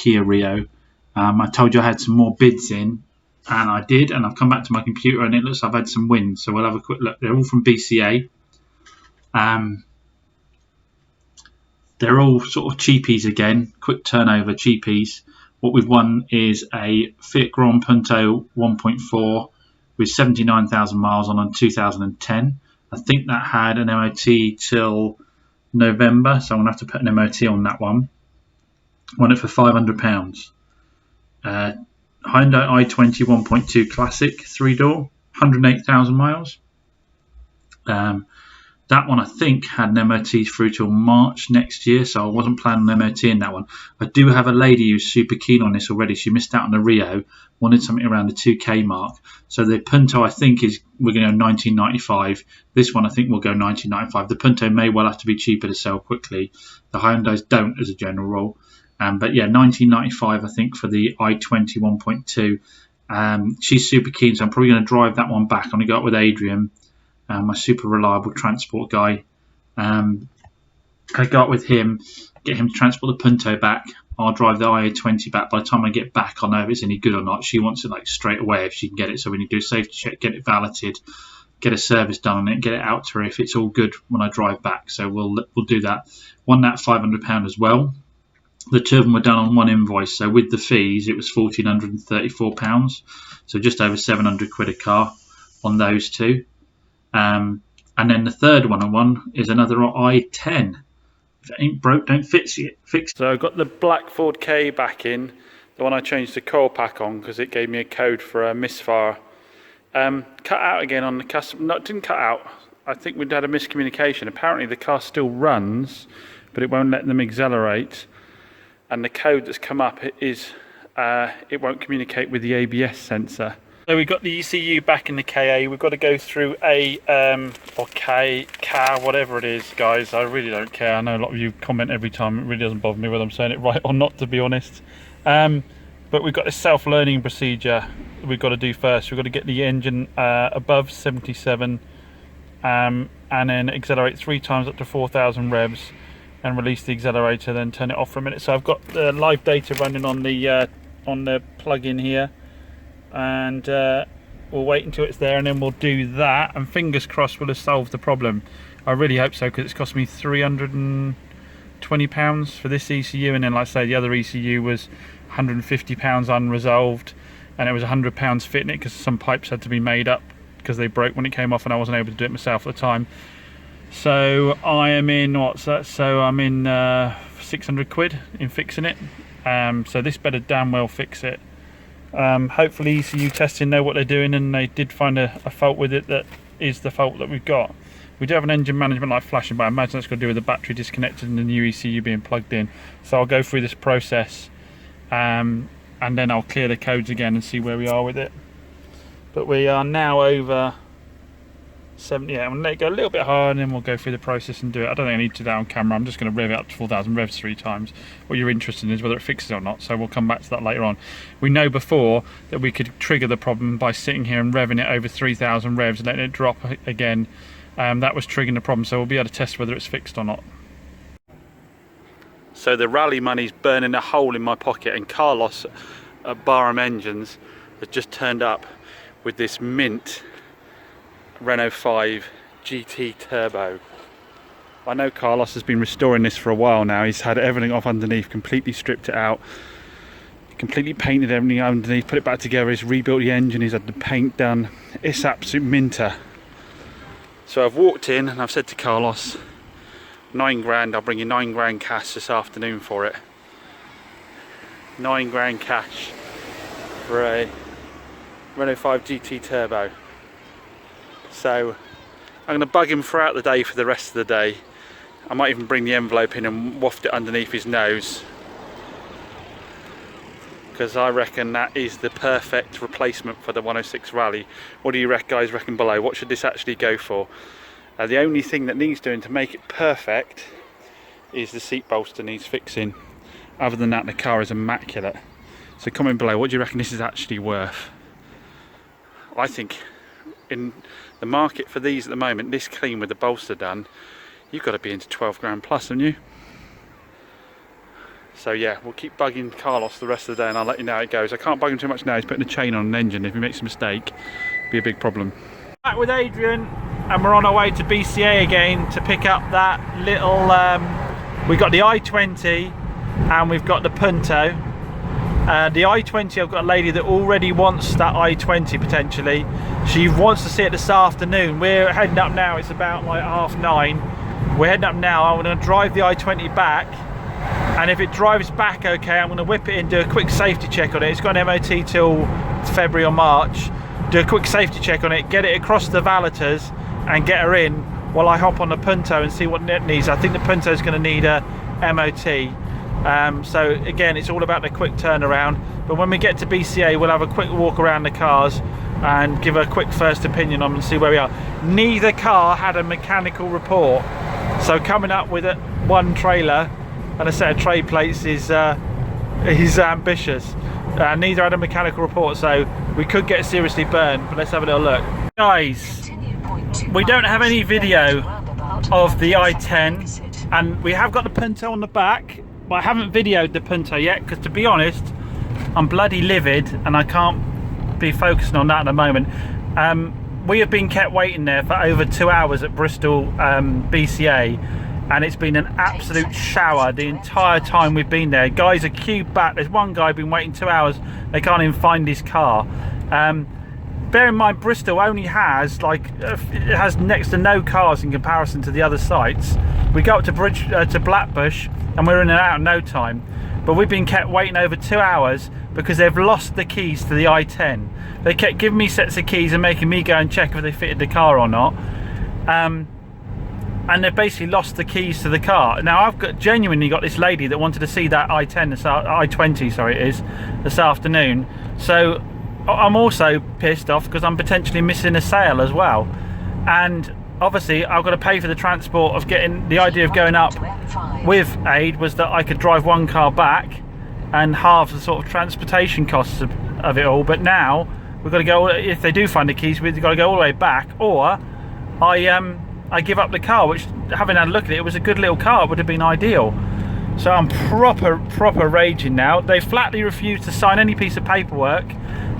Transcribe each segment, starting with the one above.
Kia Rio. I told you I had some more bids in, and I did, and I've come back to my computer and it looks like I've had some wins, so we'll have a quick look. They're all from BCA. They're all sort of cheapies again, quick turnover cheapies. What we've won is a Fiat Grand Punto 1.4 with 79,000 miles on 2010. I think that had an MOT till November, so I'm going to have to put an MOT on that one. Won it for £500. Hyundai i20 1.2 Classic 3-door, 108,000 miles. That one I think had an MOT through till March next year, so I wasn't planning on MOT in that one. I do have a lady who's super keen on this already. She missed out on the Rio, wanted something around the 2K mark. So the Punto I think we're going to go 1995. This one I think will go 1995. The Punto may well have to be cheaper to sell quickly. The Hyundais don't as a general rule. But yeah, 1995 I think for the i20 1.2. She's super keen, so I'm probably going to drive that one back. I'm going to go up with Adrian. My super reliable transport guy. I go up with him, get him to transport the Punto back. I'll drive the IA20 back. By the time I get back, I'll know if it's any good or not. She wants it like straight away if she can get it. So we need to do a safety check, get it validated, get a service done on it, get it out to her if it's all good when I drive back. So we'll do that. Won that £500 as well. The two of them were done on one invoice. So with the fees, it was £1,434. So just over 700 quid a car on those two. And then the third one I won is another i10. If it ain't broke, don't fix it. So I've got the black Ford K back in, the one I changed the coil pack on because it gave me a code for a misfire. Cut out again on the custom. No, it didn't cut out. I think we'd had a miscommunication. Apparently the car still runs, but it won't let them accelerate. And the code that's come up is it won't communicate with the ABS sensor. So we've got the ECU back in the KA. We've got to go through A or K, whatever it is, guys. I really don't care. I know a lot of you comment every time. It really doesn't bother me whether I'm saying it right or not, to be honest. But we've got this self-learning procedure we've got to do first. We've got to get the engine above 77 and then accelerate 3 times up to 4,000 revs and release the accelerator, then turn it off for a minute. So I've got the live data running on the plug-in here. And we'll wait until it's there and then we'll do that, and fingers crossed we'll have solved the problem. I really hope so, because it's cost me £320 for this ECU, and then like I say, the other ECU was £150 unresolved, and it was £100 fitting it because some pipes had to be made up because they broke when it came off and I wasn't able to do it myself at the time. So I am in, what's that, so I'm in 600 quid in fixing it. So this better damn well fix it. Hopefully ECU testing know what they're doing, and they did find a fault with it that is the fault that we've got. We do have an engine management light flashing, but I imagine that's got to do with the battery disconnected and the new ECU being plugged in. So I'll go through this process and then I'll clear the codes again and see where we are with it. But we are now over 70. Yeah, I'm going to let it go a little bit hard and then we'll go through the process and do it. I don't think I need to do that on camera. I'm just going to rev it up to 4,000 revs 3 times. What you're interested in is whether it fixes it or not, so we'll come back to that later on. We know before that we could trigger the problem by sitting here and revving it over 3,000 revs and letting it drop again. That was triggering the problem, so we'll be able to test whether it's fixed or not. So the rally money's burning a hole in my pocket, and Carlos at Barham Engines has just turned up with this mint Renault 5 GT Turbo. I know Carlos has been restoring this for a while now. He's had everything off underneath, completely stripped it out, completely painted everything underneath, put it back together. He's rebuilt the engine, he's had the paint done. It's absolute minter. So I've walked in and I've said to Carlos, 9 grand, I'll bring you 9 grand cash this afternoon for it. 9 grand cash for a Renault 5 GT Turbo. So I'm going to bug him throughout the day for the rest of the day. I might even bring the envelope in and waft it underneath his nose, because I reckon that is the perfect replacement for the 106 Rally. What do you guys reckon below? What should this actually go for? The only thing that needs doing to make it perfect is the seat bolster needs fixing. Other than that, the car is immaculate. So comment below, what do you reckon this is actually worth? I think in the market for these at the moment, this clean with the bolster done, you've got to be into 12 grand plus, haven't you? So yeah, we'll keep bugging Carlos the rest of the day and I'll let you know how it goes. I can't bug him too much now, he's putting a chain on an engine. If he makes a mistake, it'll be a big problem. Back with Adrian, and we're on our way to BCA again to pick up that little, we got the i20 and we've got the Punto. The i20, I've got a lady that already wants that i20 potentially. She wants to see it this afternoon. We're heading up now, it's about like 9:30. We're heading up now. I'm going to drive the i20 back, and if it drives back okay, I'm going to whip it in, do a quick safety check on it. It's got an MOT till February or March. Do a quick safety check on it, get it across the valeters and get her in while I hop on the Punto and see what it needs. I think the Punto is going to need a MOT. So again, it's all about the quick turnaround, but when we get to BCA we'll have a quick walk around the cars and give a quick first opinion on them and see where we are. Neither car had a mechanical report, so coming up with one trailer and a set of tray plates is ambitious. Neither had a mechanical report, so we could get seriously burned, but let's have a little look. Guys, we don't have any video of the i10 and we have got the Punto on the back, but I haven't videoed the Punto yet because, to be honest, I'm bloody livid and I can't be focusing on that at the moment. We have been kept waiting there for over 2 hours at Bristol BCA, and it's been an absolute shower the entire time we've been there. Guys are queued back. There's one guy been waiting 2 hours, they can't even find his car. Bear in mind, Bristol only has it has next to no cars in comparison to the other sites. We go up to Blackbush and we're in and out in no time, but we've been kept waiting over 2 hours because they've lost the keys to the i10. They kept giving me sets of keys and making me go and check if they fitted the car or not, and they've basically lost the keys to the car. Now I've genuinely got this lady that wanted to see that i20, sorry it is, this afternoon. So I'm also pissed off because I'm potentially missing a sale as well, and obviously I've got to pay for the transport of getting. The idea of going up with Aid was that I could drive one car back and halve the sort of transportation costs of it all, but now we've got to go, if they do find the keys, we've got to go all the way back, or I give up the car, which, having had a look at it, it was a good little car, it would have been ideal. So I'm proper raging now. They flatly refused to sign any piece of paperwork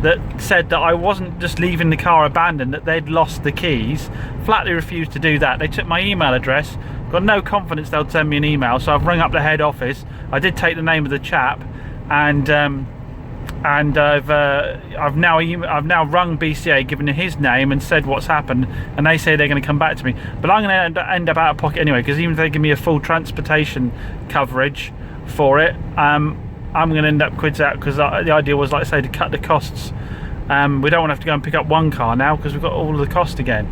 that said that I wasn't just leaving the car abandoned, that they'd lost the keys. Flatly refused to do that. They took my email address, got no confidence they'll send me an email, so I've rung up the head office. I did take the name of the chap, and I've now rung BCA, given his name and said what's happened, and they say they're going to come back to me. But I'm going to end up out of pocket anyway, because even if they give me a full transportation coverage for it, I'm going to end up quids out, because the idea was, like I say, to cut the costs. We don't want to have to go and pick up one car now because we've got all of the cost again.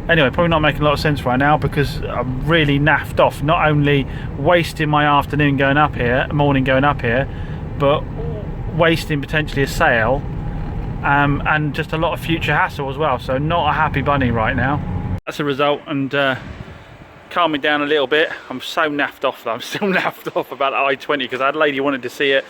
Anyway, probably not making a lot of sense right now because I'm really naffed off, not only wasting my afternoon going up here, morning going up here, but wasting potentially a sale, and just a lot of future hassle as well. So not a happy bunny right now. That's the result, and calm me down a little bit. I'm so naffed off though. I'm still naffed off about the i20 because I had a lady who wanted to see it.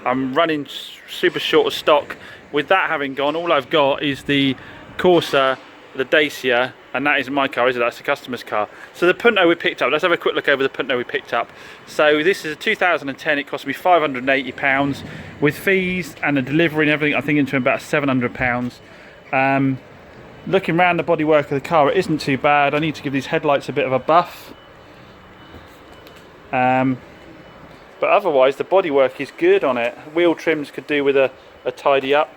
I'm running super short of stock. With that having gone, all I've got is the Corsa, the Dacia, and that isn't my car, is it? That's the customer's car. So the Punto we picked up, let's have a quick look over the Punto we picked up. So this is a 2010, it cost me £580 with fees and the delivery and everything. I think into about £700. Looking around the bodywork of the car, it isn't too bad. I need to give these headlights a bit of a buff, but otherwise the bodywork is good on it. Wheel trims could do with a tidy up.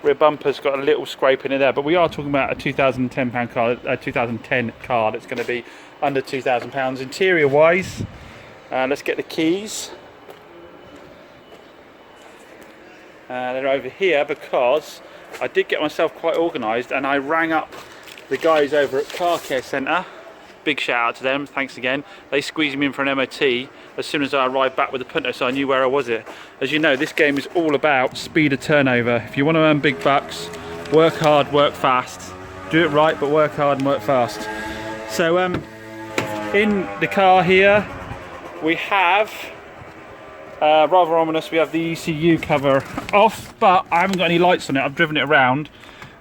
Rear bumper's got a little scrape in it there, but we are talking about a £2,010 car, a 2010 car that's going to be under £2,000. Interior wise, let's get the keys. They're over here because I did get myself quite organised and I rang up the guys over at Car Care Centre. Big shout out to them, thanks again. They squeezed me in for an MOT as soon as I arrived back with the Punto, so I knew where I was it. As you know, this game is all about speed of turnover. If you want to earn big bucks, work hard, work fast. Do it right, but work hard and work fast. So in the car here, we have, rather ominous, we have the ECU cover off, but I haven't got any lights on it. I've driven it around.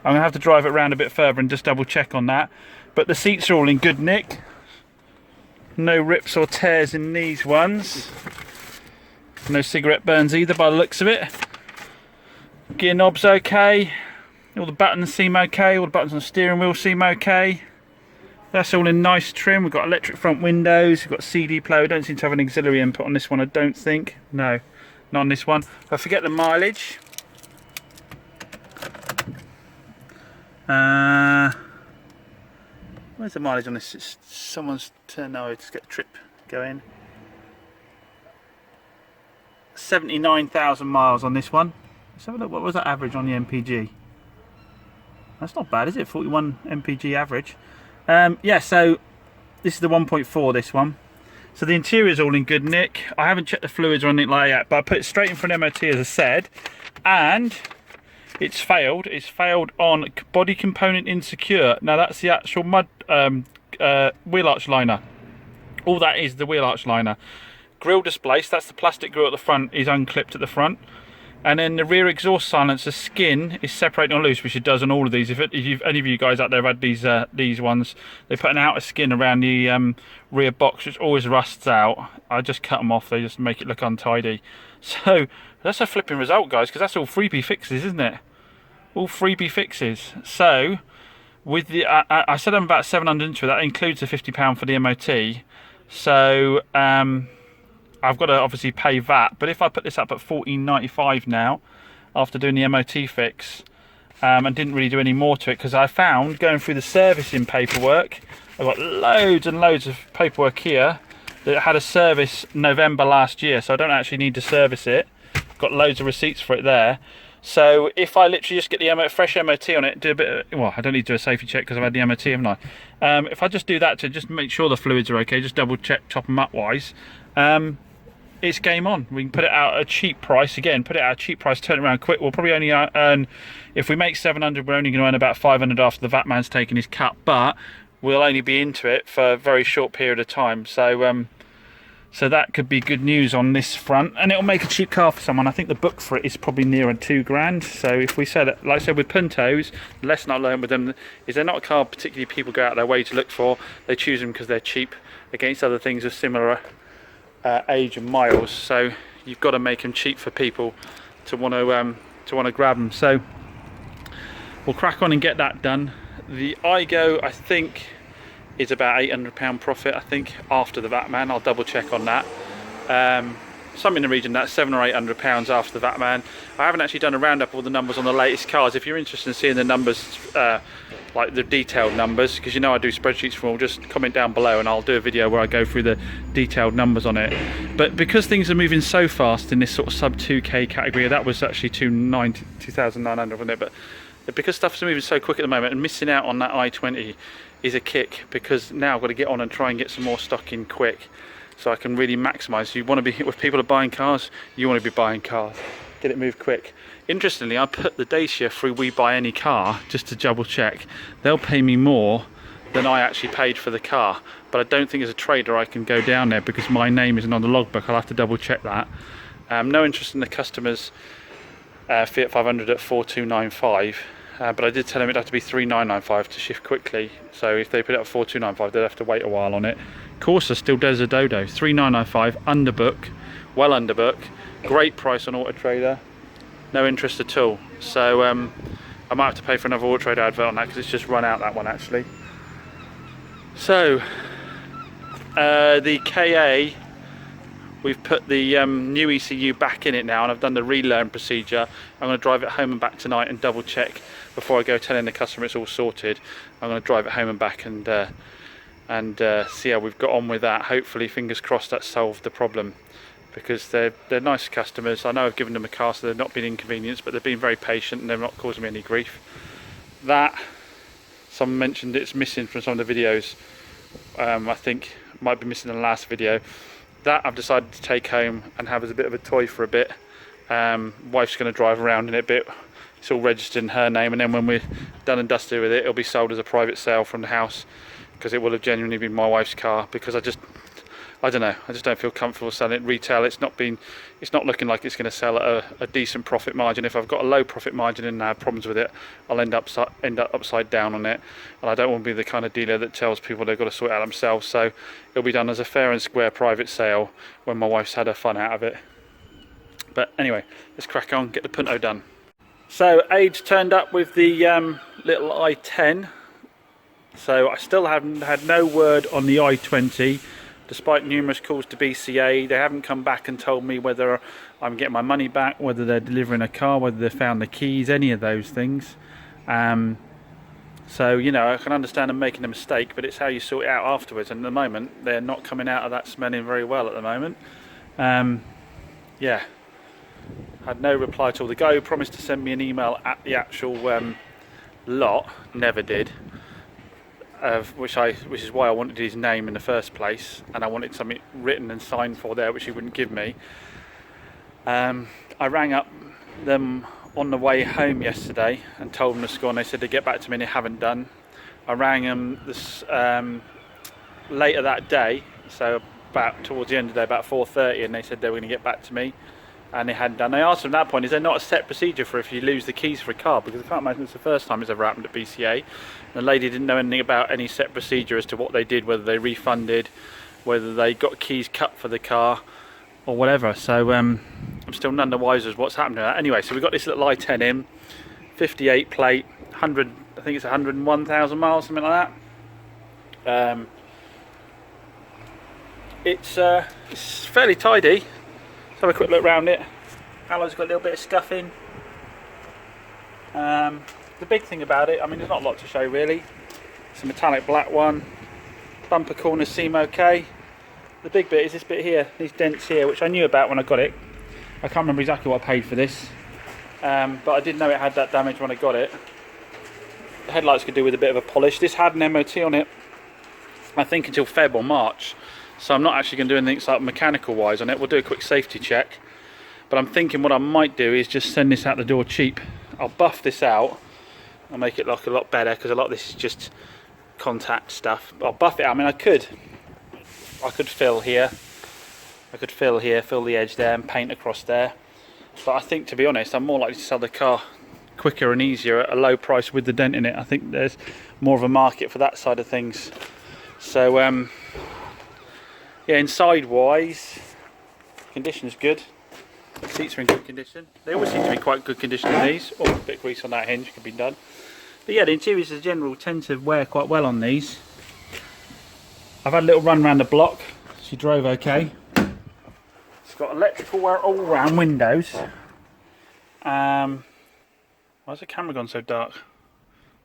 I'm going to have to drive it around a bit further and just double check on that. But the seats are all in good nick. No rips or tears in these ones. No cigarette burns either by the looks of it. Gear knob's okay. All the buttons seem okay. All the buttons on the steering wheel seem okay. That's all in nice trim. We've got electric front windows. We've got CD player. We don't seem to have an auxiliary input on this one, I don't think. No, not on this one. I forget the mileage. Where's the mileage on this? It's someone's turn. No, let's get the trip going. 79,000 miles on this one. Let's have a look. What was that average on the MPG? That's not bad, is it? 41 MPG average. Yeah, so this is the 1.4, this one. So the interior is all in good nick. I haven't checked the fluids or anything like that, but I put it straight in for an MOT, as I said, and it's failed. It's failed on body component insecure. Now that's the actual wheel arch liner. All that is the wheel arch liner. Grille displaced. That's the plastic grille at the front is unclipped at the front. And then the rear exhaust silencer skin is separating on loose, which it does on all of these. If any of you guys out there have had these ones, they put an outer skin around the rear box, which always rusts out. I just cut them off. They just make it look untidy. So that's a flipping result, guys, because that's all freebie fixes, isn't it? All freebie fixes. So with the I said I'm about 700 into it. That includes the £50 for the MOT. So I've got to obviously pay VAT, but if I put this up at $14.95 now, after doing the MOT fix, and didn't really do any more to it, because I found, going through the servicing paperwork, I've got loads and loads of paperwork here that had a service November last year, so I don't actually need to service it. Got loads of receipts for it there. So if I literally just get the fresh MOT on it, do a bit of, well, I don't need to do a safety check because I've had the MOT, haven't I? If I just do that to just make sure the fluids are okay, just double check top them up wise, it's game on. We can put it out at a cheap price. Again, put it out at a cheap price, turn it around quick. We'll probably only earn, if we make 700, we're only going to earn about 500 after the VAT man's taken his cut, but we'll only be into it for a very short period of time. So so that could be good news on this front, and it'll make a cheap car for someone. I think the book for it is probably nearer £2,000. So if we said it, like I said with Puntos, the lesson I learned with them is they're not a car particularly people go out their way to look for. They choose them because they're cheap against other things of similar age and miles. So you've got to make them cheap for people to want to grab them. So we'll crack on and get that done. The iGo, I think, is about £800 profit, I think, after the VAT man. I'll double check on that. Something in the region that's £700 or £800 after the VAT man. I haven't actually done a roundup of all the numbers on the latest cars. If you're interested in seeing the numbers, like the detailed numbers, because you know I do spreadsheets for all, just comment down below and I'll do a video where I go through the detailed numbers on it. But because things are moving so fast in this sort of sub 2k category, that was actually 2,900, wasn't it? But because stuff's moving so quick at the moment, and missing out on that i20 is a kick, because now I've got to get on and try and get some more stock in quick so I can really maximise. You want to be, if people are buying cars, you want to be buying cars. Get it moved quick. Interestingly, I put the day shift through We Buy Any Car just to double check. They'll pay me more than I actually paid for the car, but I don't think as a trader I can go down there because my name isn't on the logbook. I'll have to double check that. No interest in the customers Fiat 500 at 4295, but I did tell them it'd have to be 3995 to shift quickly. So if they put it at 4295, they'd have to wait a while on it. Corsa still does a dodo, 3995, underbook, well underbook, great price on Auto Trader, no interest at all. So I might have to pay for another Auto Trader advert on that because it's just run out, that one actually. So the KA, we've put the new ECU back in it now, and I've done the relearn procedure. I'm going to drive it home and back tonight and double check before I go telling the customer it's all sorted. I'm going to drive it home and back and see how we've got on with that. Hopefully, fingers crossed, that solved the problem, because they're nice customers. I know I've given them a car, so they've not been inconvenienced, but they've been very patient and they've not caused me any grief. That, someone mentioned it's missing from some of the videos. I think it might be missing in the last video. That I've decided to take home and have as a bit of a toy for a bit. Wife's going to drive around in it a bit. It's all registered in her name, and then when we're done and dusted with it, it'll be sold as a private sale from the house, because it will have genuinely been my wife's car, because I don't know, I just don't feel comfortable selling it retail. It's not looking like it's going to sell at a decent profit margin. If I've got a low profit margin and I have problems with it, I'll end up upside down on it, and I don't want to be the kind of dealer that tells people they've got to sort it out themselves. So it'll be done as a fair and square private sale when my wife's had her fun out of it. But anyway, let's crack on, get the Punto done. So Aid's turned up with the little i10. So I still haven't had no word on the i20. Despite numerous calls to BCA, they haven't come back and told me whether I'm getting my money back, whether they're delivering a car, whether they found the keys, any of those things. So, you know, I can understand them making a mistake, but it's how you sort it out afterwards. And at the moment, they're not coming out of that smelling very well at the moment. Yeah, had no reply at all. The guy who promised to send me an email at the actual lot never did. Which is why I wanted his name in the first place, and I wanted something written and signed for there, which he wouldn't give me. I rang up them on the way home yesterday and told them to score, and they said they'd get back to me, and they haven't done. I rang them later that day, so about towards the end of the day, about 4:30, and they said they were going to get back to me, and they hadn't done. I asked them at that point, is there not a set procedure for if you lose the keys for a car? Because I can't imagine it's the first time it's ever happened at BCA. The lady didn't know anything about any set procedure as to what they did, whether they refunded, whether they got keys cut for the car, or whatever. So I'm still none the wiser as what's happened to that. Anyway, so we got this little i10 in, 58 plate, 100, I think it's 101,000 miles, something like that. It's fairly tidy. Let's have a quick look around it. Alloy's got a little bit of scuffing. The big thing about it, I mean, there's not a lot to show really. It's a metallic black one. Bumper corners seem okay. The big bit is this bit here, these dents here, which I knew about when I got it. I can't remember exactly what I paid for this, but I did know it had that damage when I got it. The headlights could do with a bit of a polish. This had an MOT on it, I think until Feb or March. So I'm not actually going to do anything like mechanical wise on it. We'll do a quick safety check. But I'm thinking what I might do is just send this out the door cheap. I'll buff this out. I'll make it look a lot better, because a lot of this is just contact stuff. But I'll buff it out. I mean, I could fill here. I could fill here, fill the edge there, and paint across there. But I think, to be honest, I'm more likely to sell the car quicker and easier at a low price with the dent in it. I think there's more of a market for that side of things. So, yeah, inside wise, condition's good. Seats are in good condition. They always seem to be quite good condition in these. Oh, a bit of grease on that hinge could be done. But yeah, the interiors in general tend to wear quite well on these. I've had a little run around the block. She drove okay. It's got electrical all round windows. Why has the camera gone so dark?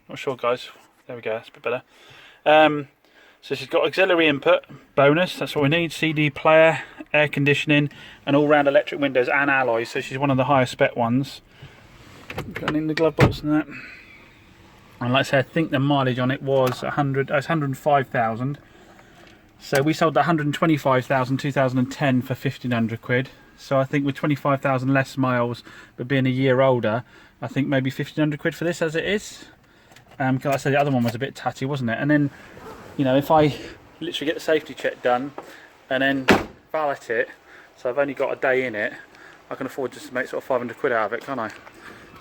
Not sure, guys. There we go, that's a bit better. So she's got auxiliary input, bonus, that's what we need, CD player, air conditioning, and all-round electric windows and alloys, so she's one of the higher spec ones. Going in the glove box and that. And like I said, I think the mileage on it was 105,000. So we sold the 125,000 2010 for 1,500 quid. So I think with 25,000 less miles, but being a year older, I think maybe 1,500 quid for this as it is. Like I said, the other one was a bit tatty, wasn't it? And then, you know, if I literally get the safety check done and then valet it, so I've only got a day in it, I can afford just to make sort of 500 quid out of it, can't I?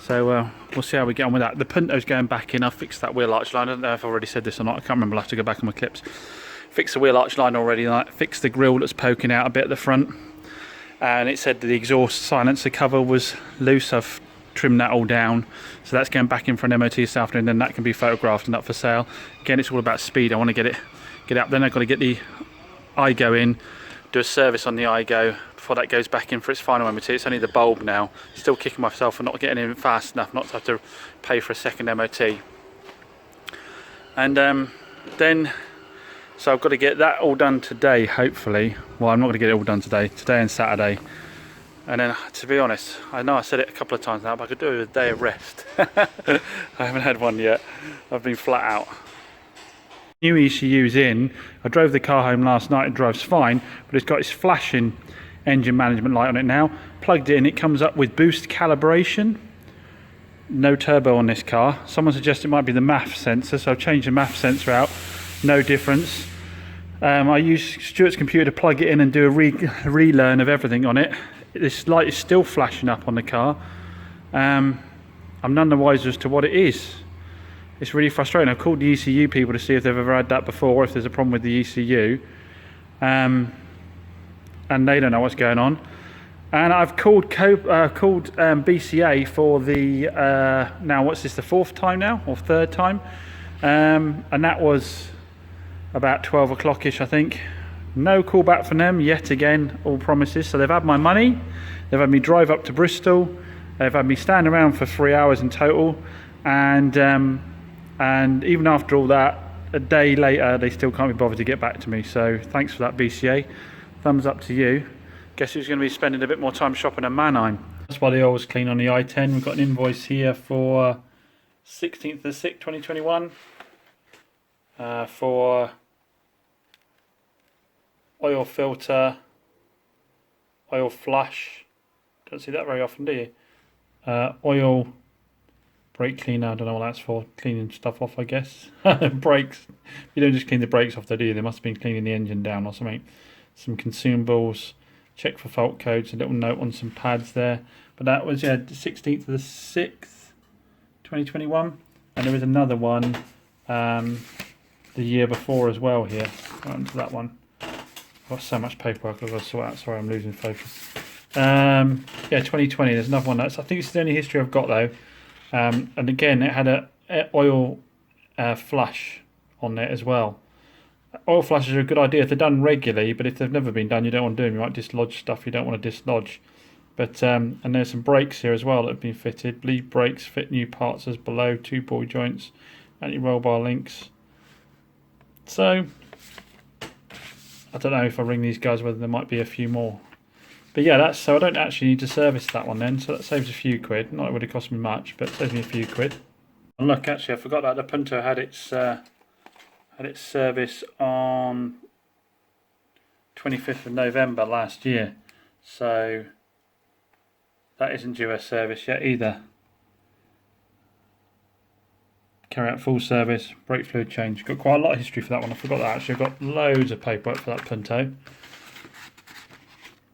So we'll see how we get on with that. The Punto's going back in. I've fixed that wheel arch line. I don't know if I've already said this or not. I can't remember. I'll have to go back on my clips. Fixed the wheel arch line already. Fixed the grille that's poking out a bit at the front. And it said that the exhaust silencer cover was loose. I've trimmed that all down. So that's going back in for an MOT this afternoon. Then that can be photographed and up for sale. Again, it's all about speed. I want to get it up. Then I've got to get the iGo in, do a service on the iGo before that goes back in for its final MOT. It's only the bulb now. Still kicking myself for not getting in fast enough not to have to pay for a second MOT. And then, so I've got to get that all done today, hopefully. Well, I'm not going to get it all done today and Saturday. And then, to be honest, I know I said it a couple of times now, but I could do it with a day of rest. I haven't had one yet. I've been flat out. New ECU's in. I drove the car home last night. It drives fine, but it's got its flashing engine management light on it now. Plugged it in, it comes up with boost calibration. No turbo on this car. Someone suggested it might be the MAF sensor, so I've changed the MAF sensor out. No difference. I used Stuart's computer to plug it in and do a relearn of everything on it. This light is still flashing up on the car. I'm none the wiser as to what it is. It's really frustrating. I've called the ECU people to see if they've ever had that before, or if there's a problem with the ECU. And they don't know what's going on. And I've called BCA for the, now what's this, the 4th time now, or 3rd time? And that was about 12 o'clock-ish, I think. No call back from them yet again, all promises. So they've had my money, they've had me drive up to Bristol, they've had me stand around for 3 hours in total, and even after all that, a day later, they still can't be bothered to get back to me. So thanks for that, BCA. Thumbs up to you. Guess who's going to be spending a bit more time shopping at Mannheim? That's why the oil was clean on the i10. We've got an invoice here for 16th of the 6th, 2021 for oil filter, oil flush. Don't see that very often, do you? Oil brake cleaner. I don't know what that's for. Cleaning stuff off, I guess. Brakes. You don't just clean the brakes off, though, do you? They must have been cleaning the engine down or something. Some consumables. Check for fault codes, a little note on some pads there. But that was, yeah, the 16th of the 6th, 2021. And there is another one the year before as well here. Go on to that one. I've got so much paperwork I've got to sort out. Sorry, I'm losing focus. Yeah, 2020. There's another one. I think it's the only history I've got, though. And again, it had a oil flush on there as well. Oil flushes are a good idea if they're done regularly, but if they've never been done, you don't want to do them. You might dislodge stuff you don't want to dislodge. But and there's some brakes here as well that have been fitted. Bleed brakes, fit new parts as below, 2 ball joints, anti-roll bar links. So I don't know if I ring these guys whether there might be a few more. But yeah, that's so I don't actually need to service that one then, so that saves a few quid. Not it would have cost me much, but it saves me a few quid. And look, actually, I forgot that the Punto had its service on 25th of November last year, so that isn't due a service yet either. Carry out full service, brake fluid change. Got quite a lot of history for that one. I forgot that actually. I've got loads of paperwork for that Punto.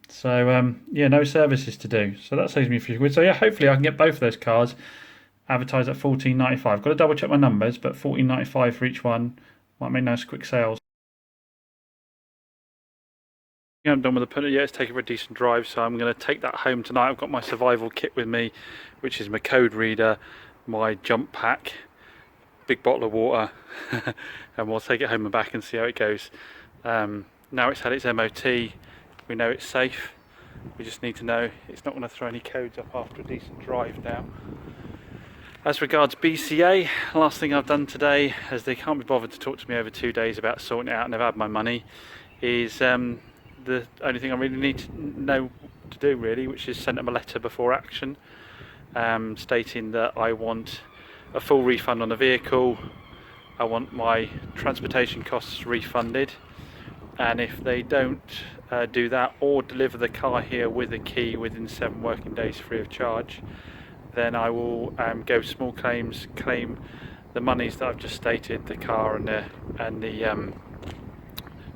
So yeah, no services to do. So that saves me a few quid. So yeah, hopefully I can get both of those cars advertised at $14.95. Got to double check my numbers, but $14.95 for each one might make nice quick sales. Yeah, I'm done with the Punto yet. It's taken for a decent drive, so I'm going to take that home tonight. I've got my survival kit with me, which is my code reader, my jump pack, big bottle of water, and we'll take it home and back and see how it goes. Now it's had its MOT, we know it's safe. We just need to know it's not going to throw any codes up after a decent drive now. As regards BCA, last thing I've done today, as they can't be bothered to talk to me over 2 days about sorting it out and they've had my money, is the only thing I really need to know to do really, which is send them a letter before action, stating that I want a full refund on the vehicle, I want my transportation costs refunded, and if they don't do that or deliver the car here with a key within 7 working days free of charge, then I will go small claims, claim the monies that I've just stated, the car and the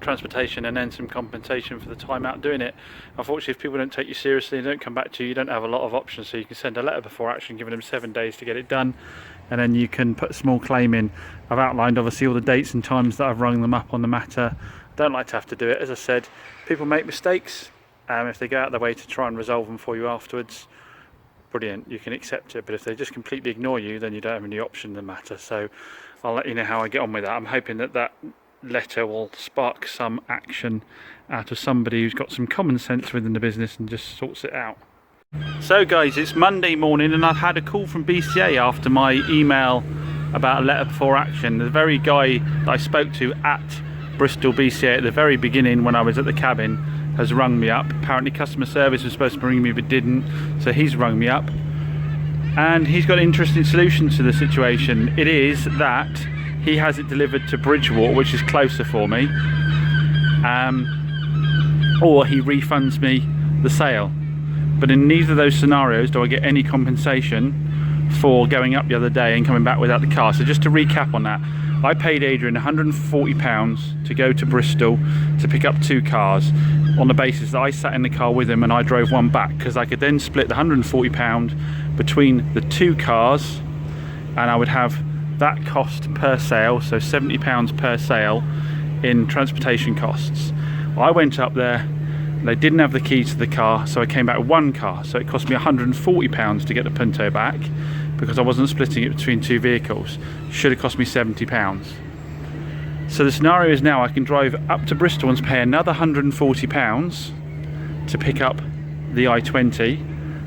transportation, and then some compensation for the time out doing it. Unfortunately, if people don't take you seriously and don't come back to you, you don't have a lot of options. So you can send a letter before action giving them 7 days to get it done, and then you can put a small claim in. I've outlined obviously all the dates and times that I've rung them up on the matter. I don't like to have to do it. As I said, people make mistakes. If they go out of their way to try and resolve them for you afterwards, brilliant, you can accept it. But if they just completely ignore you, then you don't have any option in the matter. So I'll let you know how I get on with that. I'm hoping that that letter will spark some action out of somebody who's got some common sense within the business and just sorts it out. So guys, it's Monday morning and I've had a call from BCA after my email about a letter before action. The very guy that I spoke to at Bristol BCA at the very beginning when I was at the cabin has rung me up. Apparently customer service was supposed to ring me but didn't, so he's rung me up and he's got an interesting solution to the situation. It is that he has it delivered to Bridgewater, which is closer for me, or he refunds me the sale. But in neither of those scenarios do I get any compensation for going up the other day and coming back without the car. So just to recap on that, I paid Adrian £140 to go to Bristol to pick up 2 cars, on the basis that I sat in the car with him and I drove one back, because I could then split the £140 between the 2 cars, and I would have that cost per sale, so £70 per sale in transportation costs. I went up there, they didn't have the keys to the car, so I came back with 1 car, so it cost me £140 to get the Punto back, because I wasn't splitting it between 2 vehicles. Should have cost me £70. So the scenario is now I can drive up to Bristol and pay another £140 to pick up the i20,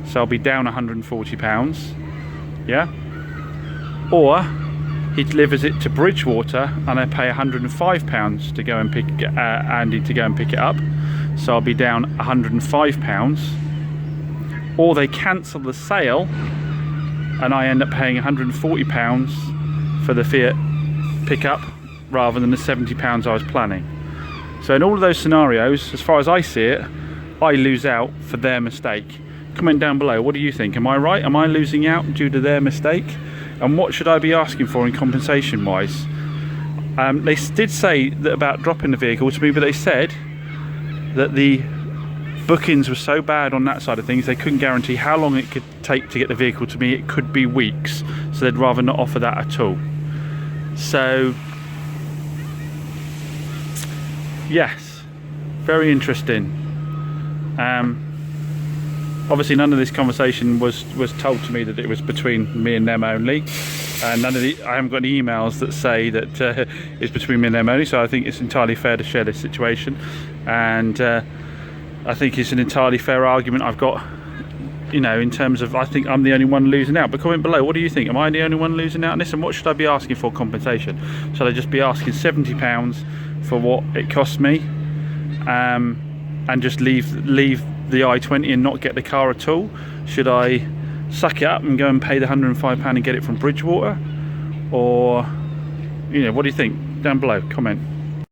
so I'll be down £140, yeah? Or he delivers it to Bridgewater and I pay £105 to go and pick Andy to go and pick it up, so I'll be down £105. Or they cancel the sale and I end up paying £140 for the Fiat pickup rather than the £70 I was planning. So in all of those scenarios, as far as I see it, I lose out for their mistake. Comment down below, what do you think? Am I right? Am I losing out due to their mistake? And what should I be asking for in compensation wise? They did say that about dropping the vehicle to me, but they said that the bookings were so bad on that side of things, they couldn't guarantee how long it could take to get the vehicle to me. It could be weeks, so they'd rather not offer that at all. So yes, very interesting. Obviously none of this conversation was told to me that it was between me and them only, and I haven't got any emails that say that it's between me and them only, so I think it's entirely fair to share this situation, and I think it's an entirely fair argument I've got, you know, in terms of I think I'm the only one losing out. But comment below, what do you think? Am I the only one losing out on this, and what should I be asking for compensation? Should I just be asking £70 for what it cost me, and just leave the i20 and not get the car at all? Should I suck it up and go and pay the £105 and get it from Bridgewater? Or, you know, what do you think? Down below, comment.